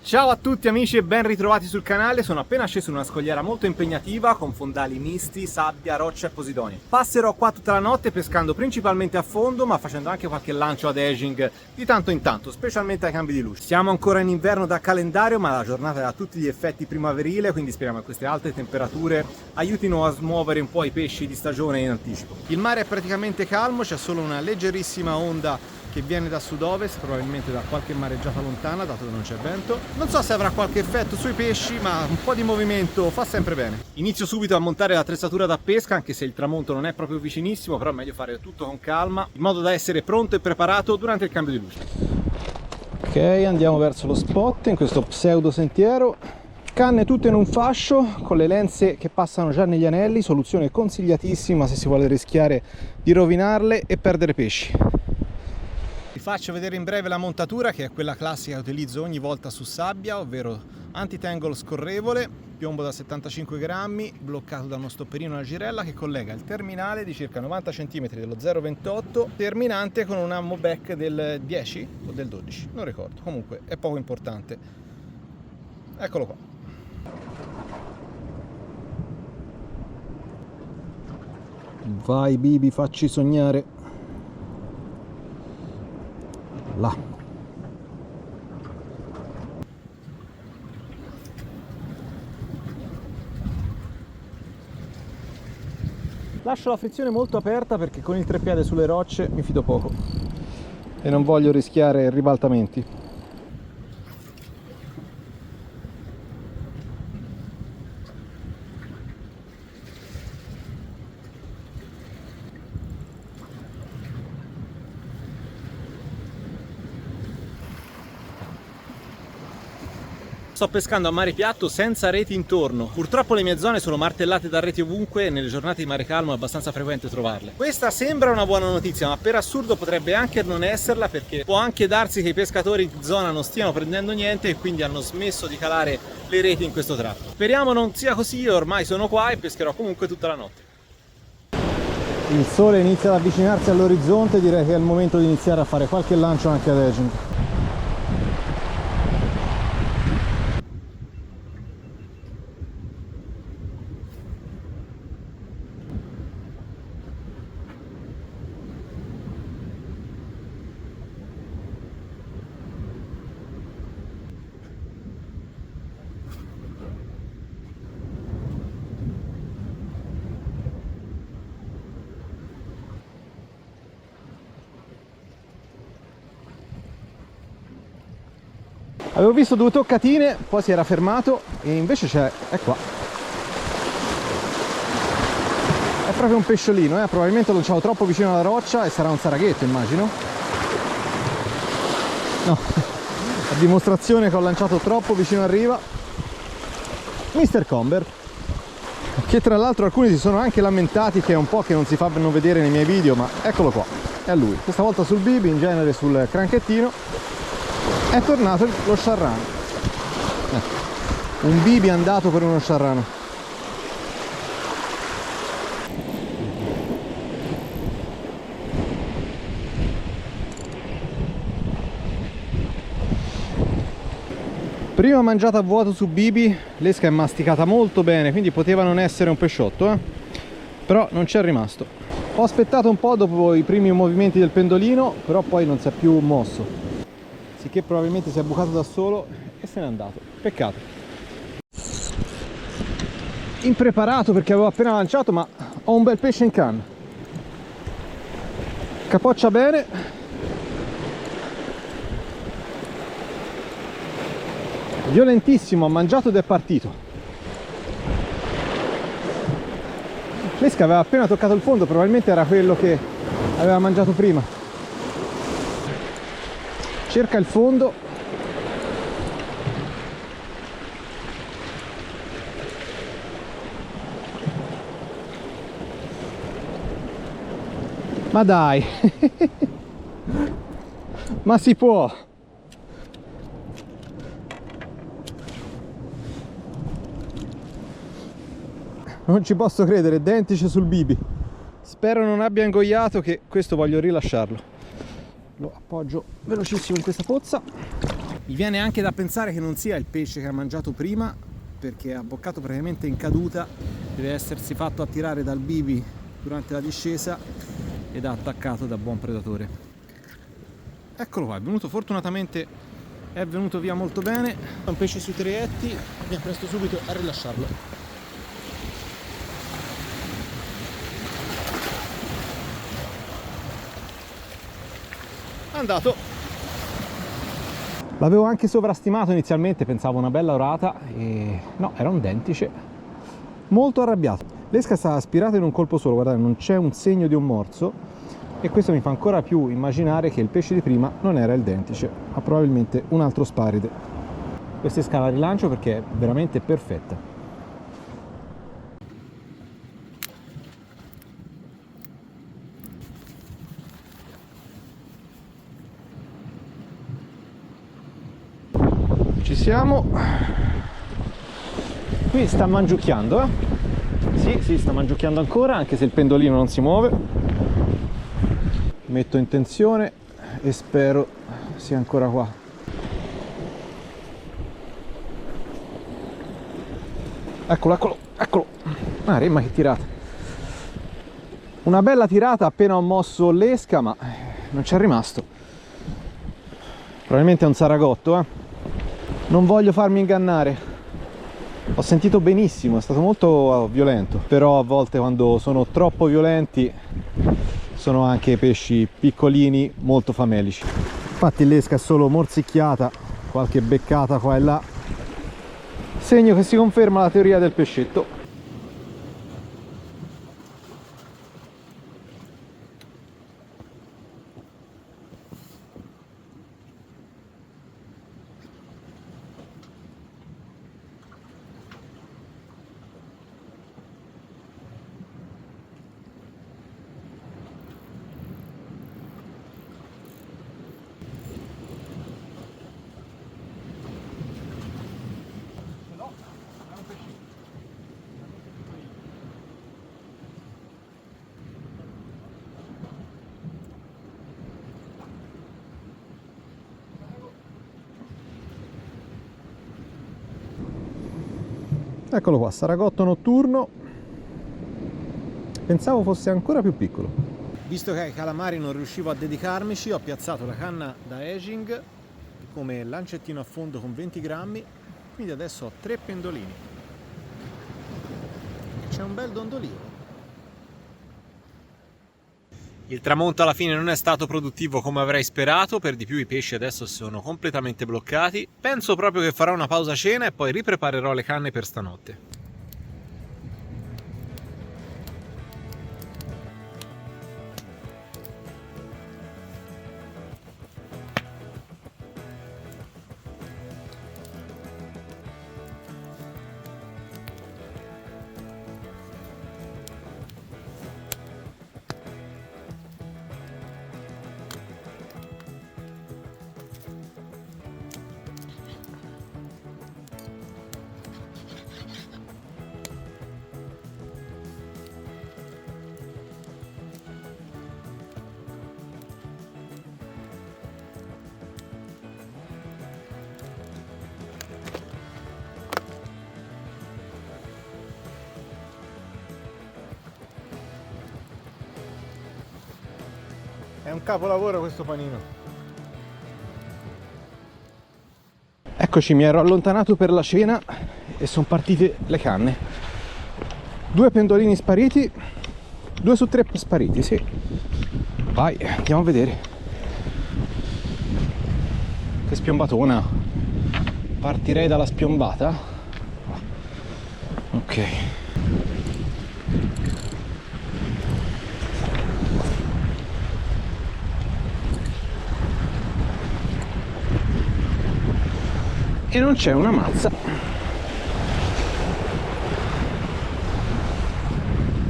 Ciao a tutti amici e ben ritrovati sul canale. Sono appena sceso in una scogliera molto impegnativa con fondali misti, sabbia, roccia e posidonia. Passerò qua tutta la notte pescando principalmente a fondo, ma facendo anche qualche lancio ad edging di tanto in tanto, specialmente ai cambi di luce. Siamo ancora in inverno da calendario, ma la giornata è a tutti gli effetti primaverile, quindi speriamo che queste alte temperature aiutino a smuovere un po' i pesci di stagione in anticipo. Il mare è praticamente calmo, c'è solo una leggerissima onda che viene da sud-ovest, probabilmente da qualche mareggiata lontana, dato che non c'è vento. Non so se avrà qualche effetto sui pesci, ma un po' di movimento fa sempre bene. Inizio subito a montare l'attrezzatura da pesca, anche se il tramonto non è proprio vicinissimo, però è meglio fare tutto con calma, in modo da essere pronto e preparato durante il cambio di luce. Ok, andiamo verso lo spot in questo pseudo sentiero. Canne tutte in un fascio, con le lenze che passano già negli anelli, soluzione consigliatissima se si vuole rischiare di rovinarle e perdere pesci. Vi faccio vedere in breve la montatura, che è quella classica che utilizzo ogni volta su sabbia, ovvero anti-tangle scorrevole, piombo da 75 grammi, bloccato da uno stopperino a una girella che collega il terminale di circa 90 cm dello 0,28 terminante con un ammo back del 10 o del 12, non ricordo, comunque è poco importante. Eccolo qua. Vai Bibi, facci sognare. Là. Lascio la frizione molto aperta perché con il treppiede sulle rocce mi fido poco e non voglio rischiare ribaltamenti. Sto pescando a mare piatto senza reti intorno. Purtroppo le mie zone sono martellate da reti ovunque e nelle giornate di mare calmo è abbastanza frequente trovarle. Questa sembra una buona notizia, ma per assurdo potrebbe anche non esserla, perché può anche darsi che i pescatori in zona non stiano prendendo niente e quindi hanno smesso di calare le reti in questo tratto. Speriamo non sia così, io ormai sono qua e pescherò comunque tutta la notte. Il sole inizia ad avvicinarsi all'orizzonte, direi che è il momento di iniziare a fare qualche lancio anche ad edging. Avevo visto due toccatine, poi si era fermato e invece c'è, è qua. È proprio un pesciolino, probabilmente lo lanciavo troppo vicino alla roccia e sarà un saraghetto, immagino. No, a dimostrazione che ho lanciato troppo vicino a riva. Mr. Comber, che tra l'altro alcuni si sono anche lamentati che è un po' che non si fanno vedere nei miei video, ma eccolo qua, è lui. Questa volta sul bibi, in genere sul cranchettino. È tornato lo sciarrano, un bibi andato per uno sciarrano. Prima mangiata a vuoto su bibi, l'esca è masticata molto bene, quindi poteva non essere un pesciotto, però non c'è rimasto. Ho aspettato un po' dopo i primi movimenti del pendolino, però poi non si è più mosso, che probabilmente si è bucato da solo e se n'è andato. Peccato. Impreparato perché avevo appena lanciato, ma ho un bel pesce in canna. Capoccia bene. Violentissimo, ha mangiato ed è partito. L'esca aveva appena toccato il fondo, probabilmente era quello che aveva mangiato prima. Cerca il fondo. Ma dai. Ma si può. Non ci posso credere, dentice sul bibi. Spero non abbia ingoiato, che questo voglio rilasciarlo. lo appoggio velocissimo in questa pozza. Mi viene anche da pensare che non sia il pesce che ha mangiato prima, perché ha boccato praticamente in caduta, deve essersi fatto attirare dal bibi durante la discesa ed ha attaccato da buon predatore. Eccolo qua, è venuto fortunatamente, è venuto via molto bene. È un pesce sui trietti, mi appresto subito a rilasciarlo. Andato. L'avevo anche sovrastimato inizialmente, pensavo una bella orata, e no, era un dentice molto arrabbiato. L'esca è stata aspirata in un colpo solo, guardate, non c'è un segno di un morso, e questo mi fa ancora più immaginare che il pesce di prima non era il dentice, ma probabilmente un altro sparide. Questa esca la rilancio perché è veramente perfetta. Ci siamo. Qui sta mangiucchiando, Sì, sta mangiucchiando ancora, anche se il pendolino non si muove. Metto in tensione e spero sia ancora qua. Eccolo. Ah, remma che tirata. Una bella tirata appena ho mosso l'esca, ma non c'è rimasto. Probabilmente è un saragotto, Non voglio farmi ingannare. Ho sentito benissimo, è stato molto violento, però a volte quando sono troppo violenti sono anche pesci piccolini molto famelici. Infatti l'esca è solo morsicchiata, qualche beccata qua e là, segno che si conferma la teoria del pescetto. Eccolo qua, saragotto notturno. Pensavo fosse ancora più piccolo. Visto che ai calamari non riuscivo a dedicarmici, ho piazzato la canna da Aging come lancettino a fondo con 20 grammi, quindi adesso ho 3 pendolini. C'è un bel dondolino. Il tramonto alla fine non è stato produttivo come avrei sperato, per di più i pesci adesso sono completamente bloccati. Penso proprio che farò una pausa cena e poi ripreparerò le canne per stanotte. È un capolavoro questo panino. Eccoci, mi ero allontanato per la cena e sono partite le canne. 2 pendolini spariti, 2 su 3 spariti, sì. Vai, andiamo a vedere. Che spiombatona. Partirei dalla spiombata. Ok. E non c'è una mazza.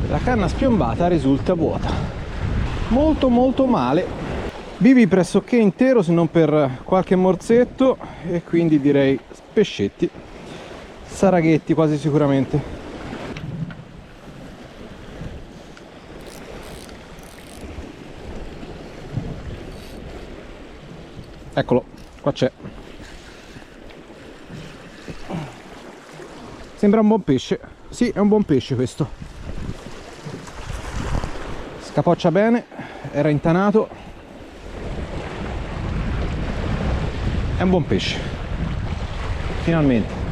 La canna spiombata risulta vuota. Molto male. Bibi pressoché intero se non per qualche morsetto, e quindi direi pescetti, saraghetti quasi sicuramente. Eccolo, qua c'è. Sembra un buon pesce. Sì, è un buon pesce questo. Scapoccia bene, era intanato. È un buon pesce. Finalmente.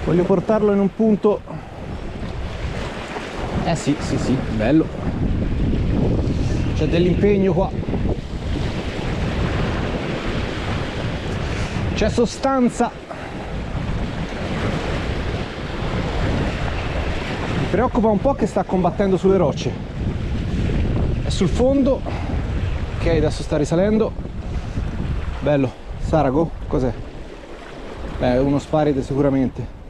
Voglio portarlo in un punto. Sì, bello. C'è dell'impegno qua. C'è sostanza. Mi preoccupa un po' che sta combattendo sulle rocce. È sul fondo. Ok, adesso sta risalendo. Bello. Sarago? Cos'è? Beh, uno sparide sicuramente.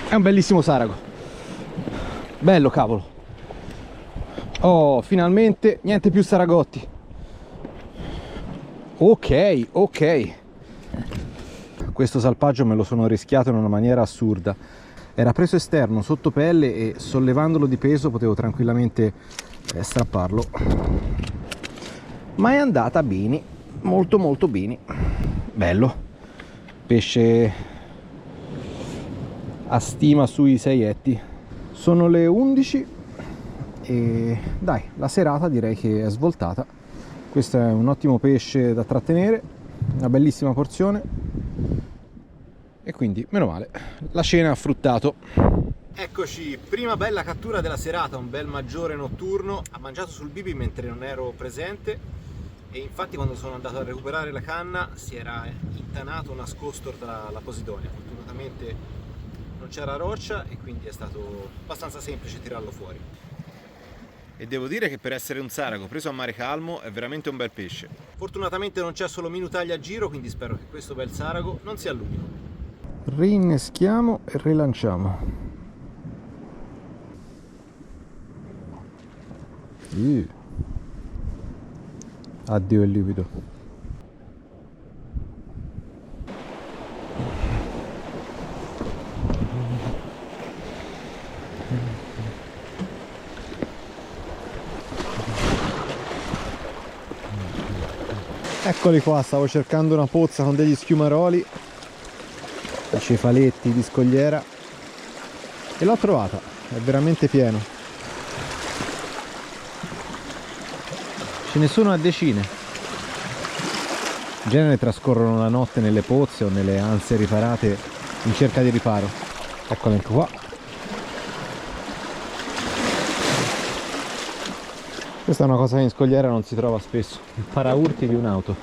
È un bellissimo sarago. Bello, cavolo. Oh, finalmente niente più saragotti. Ok. Questo salpaggio me lo sono rischiato in una maniera assurda. Era preso esterno, sotto pelle, e sollevandolo di peso potevo tranquillamente strapparlo. Ma è andata bene, molto bene. Bello. Pesce a stima sui 6 etti. Sono le 11 e dai, la serata direi che è svoltata. Questo è un ottimo pesce da trattenere, una bellissima porzione, e quindi meno male, la cena ha fruttato. Eccoci, prima bella cattura della serata, un bel maggiore notturno. Ha mangiato sul bibi mentre non ero presente, e infatti quando sono andato a recuperare la canna si era intanato nascosto tra la posidonia. Fortunatamente non c'era roccia e quindi è stato abbastanza semplice tirarlo fuori. E devo dire che per essere un sarago preso a mare calmo è veramente un bel pesce. Fortunatamente non c'è solo minutaglia a giro, quindi spero che questo bel sarago non sia l'unico. Rinneschiamo e rilanciamo. Addio il liquido. Eccoli qua, stavo cercando una pozza con degli schiumaroli, i cefaletti di scogliera, e l'ho trovata, è veramente pieno. Ce ne sono a decine. In genere trascorrono la notte nelle pozze o nelle anse riparate in cerca di riparo. Eccoli anche qua. Questa è una cosa che in scogliera non si trova spesso, il paraurti di un'auto.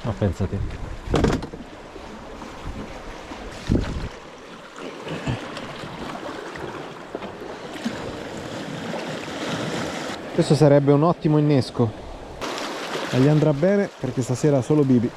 Ma pensate. Questo sarebbe un ottimo innesco e gli andrà bene perché stasera solo bibi.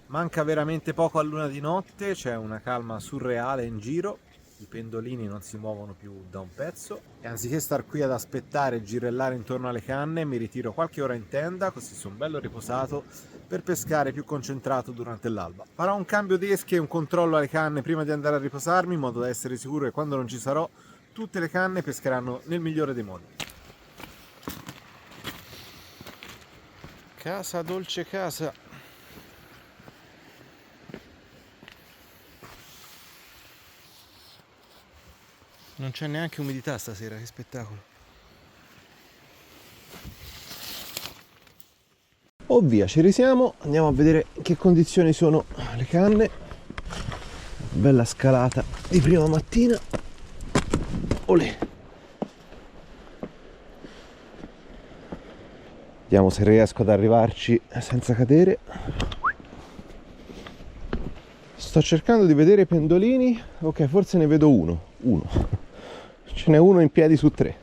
Manca veramente poco a luna di notte, c'è una calma surreale in giro, i pendolini non si muovono più da un pezzo, e anziché star qui ad aspettare e girellare intorno alle canne, mi ritiro qualche ora in tenda, così sono bello riposato, per pescare più concentrato durante l'alba. Farò un cambio d'esche e un controllo alle canne prima di andare a riposarmi, in modo da essere sicuro che quando non ci sarò tutte le canne pescheranno nel migliore dei modi. Casa, dolce casa. Non c'è neanche umidità stasera, che spettacolo. Oh via, ci risiamo, andiamo a vedere in che condizioni sono le canne. Bella scalata di prima mattina. Olè. Vediamo se riesco ad arrivarci senza cadere. Sto cercando di vedere i pendolini. Ok, forse ne vedo uno. Ce n'è uno in piedi su 3.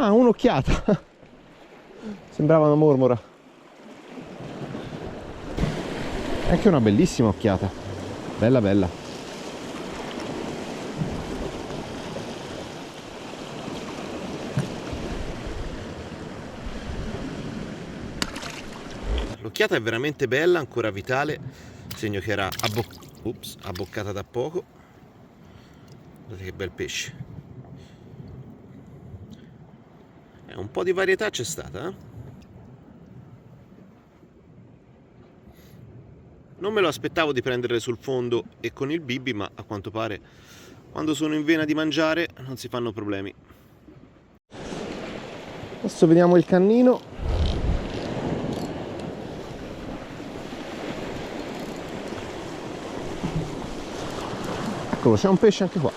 Ah, un'occhiata. Sembrava una mormora. Anche una bellissima occhiata. Bella bella. L'occhiata è veramente bella, ancora vitale, segno che era abboccata da poco. Guardate che bel pesce. Un po' di varietà c'è stata, eh? Non me lo aspettavo di prenderle sul fondo e con il bibby, ma a quanto pare quando sono in vena di mangiare non si fanno problemi. Adesso vediamo il cannino. Eccolo, c'è un pesce anche qua.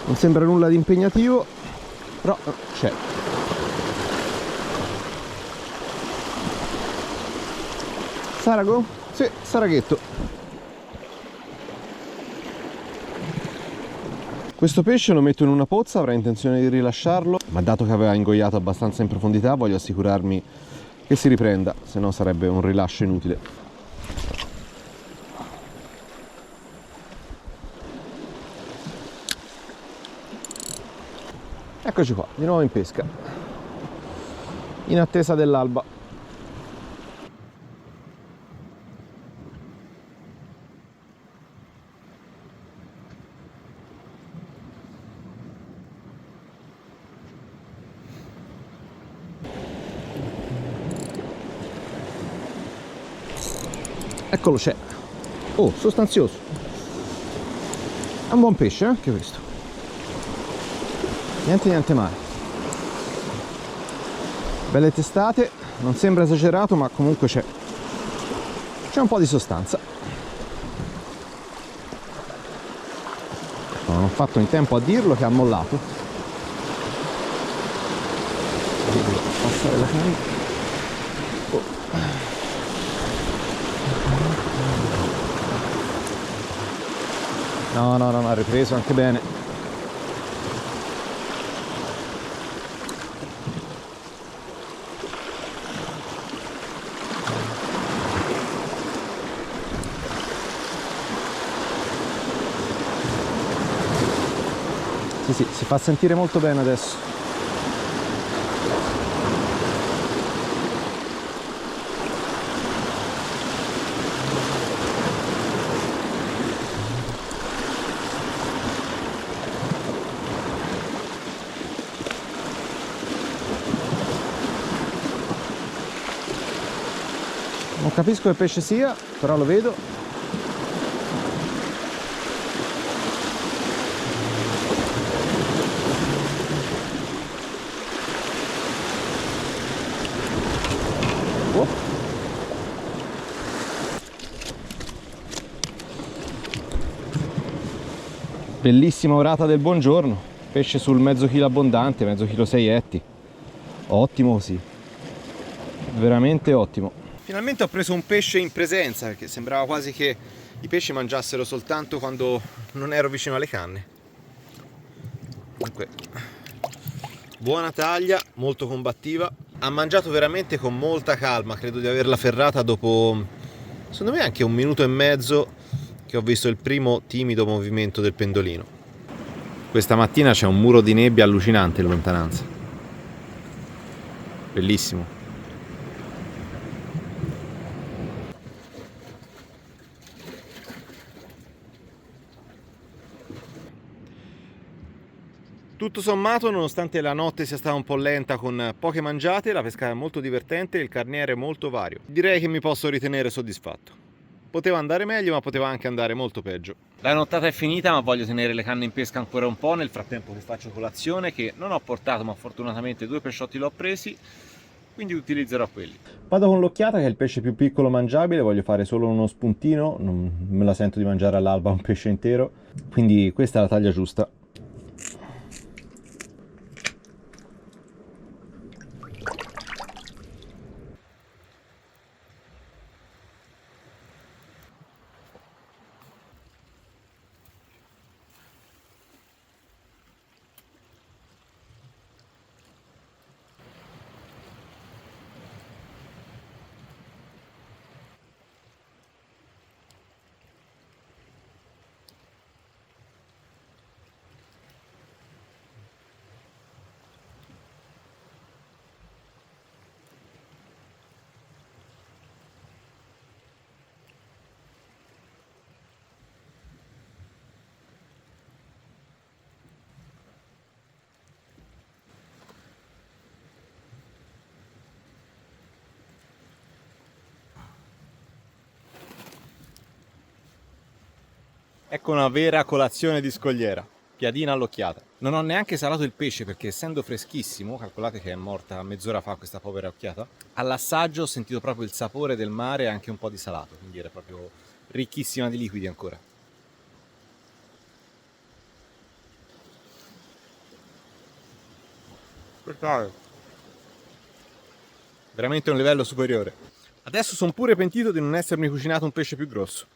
Non sembra nulla di impegnativo, però c'è. Sarago? Sì, saraghetto. Questo pesce lo metto in una pozza, avrei intenzione di rilasciarlo, ma dato che aveva ingoiato abbastanza in profondità voglio assicurarmi che si riprenda, se no sarebbe un rilascio inutile. Eccoci qua, di nuovo in pesca, in attesa dell'alba. Eccolo, c'è. Oh, sostanzioso. È un buon pesce, anche questo. Niente male. Belle testate, non sembra esagerato, ma comunque c'è un po' di sostanza. Non ho fatto in tempo a dirlo che ha mollato. Devo passare la carica. No, ha ripreso anche bene. Sì, si fa sentire molto bene adesso. Non capisco che pesce sia, però lo vedo. Oh. Bellissima orata del buongiorno. Pesce sul mezzo chilo abbondante, mezzo chilo 6 etti. Ottimo così. Veramente ottimo. Finalmente ho preso un pesce in presenza, perché sembrava quasi che i pesci mangiassero soltanto quando non ero vicino alle canne. Comunque, buona taglia, molto combattiva. Ha mangiato veramente con molta calma, credo di averla ferrata dopo, secondo me, anche 1 minuto e mezzo che ho visto il primo timido movimento del pendolino. Questa mattina c'è un muro di nebbia allucinante in lontananza. Bellissimo. Tutto sommato, nonostante la notte sia stata un po' lenta con poche mangiate, la pesca è molto divertente e il carniere è molto vario. Direi che mi posso ritenere soddisfatto. Poteva andare meglio, ma poteva anche andare molto peggio. La nottata è finita, ma voglio tenere le canne in pesca ancora un po', nel frattempo che faccio colazione, che non ho portato, ma fortunatamente 2 pesciotti l'ho presi, quindi utilizzerò quelli. Vado con l'occhiata, che è il pesce più piccolo mangiabile, voglio fare solo uno spuntino, non me la sento di mangiare all'alba un pesce intero, quindi questa è la taglia giusta. Ecco una vera colazione di scogliera, piadina all'occhiata. Non ho neanche salato il pesce perché essendo freschissimo, calcolate che è morta mezz'ora fa questa povera occhiata, all'assaggio ho sentito proprio il sapore del mare e anche un po' di salato, quindi era proprio ricchissima di liquidi ancora. Veramente un livello superiore. Adesso sono pure pentito di non essermi cucinato un pesce più grosso.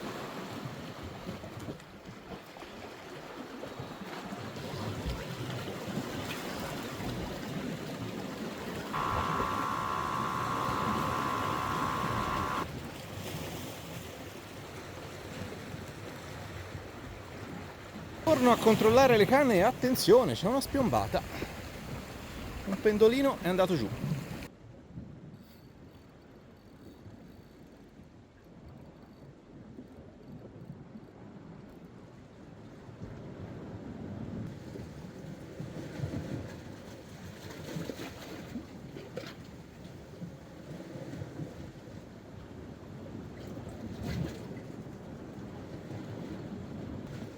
Torno a controllare le canne e attenzione, c'è una spiombata. Un pendolino è andato giù.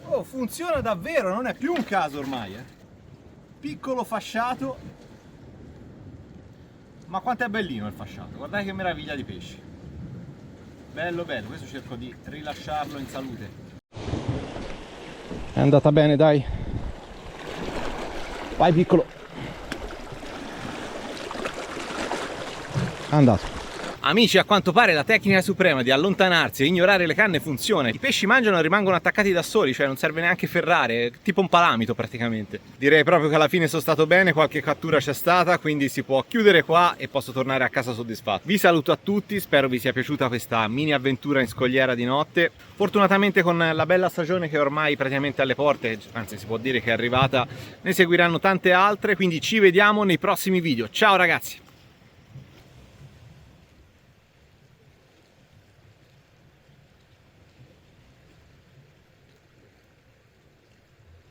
Oh, funziona davvero, non è più un caso ormai, Piccolo fasciato, ma quanto è bellino il fasciato, guardate che meraviglia di pesci. Bello bello, questo cerco di rilasciarlo in salute. È andata bene, dai. Vai piccolo. È andato. Amici, a quanto pare la tecnica suprema di allontanarsi e ignorare le canne funziona. I pesci mangiano e rimangono attaccati da soli, cioè non serve neanche ferrare, tipo un palamito praticamente. Direi proprio che alla fine sono stato bene, qualche cattura c'è stata, quindi si può chiudere qua e posso tornare a casa soddisfatto. Vi saluto a tutti, spero vi sia piaciuta questa mini avventura in scogliera di notte. Fortunatamente con la bella stagione che è ormai praticamente alle porte, anzi si può dire che è arrivata, ne seguiranno tante altre, quindi ci vediamo nei prossimi video. Ciao ragazzi!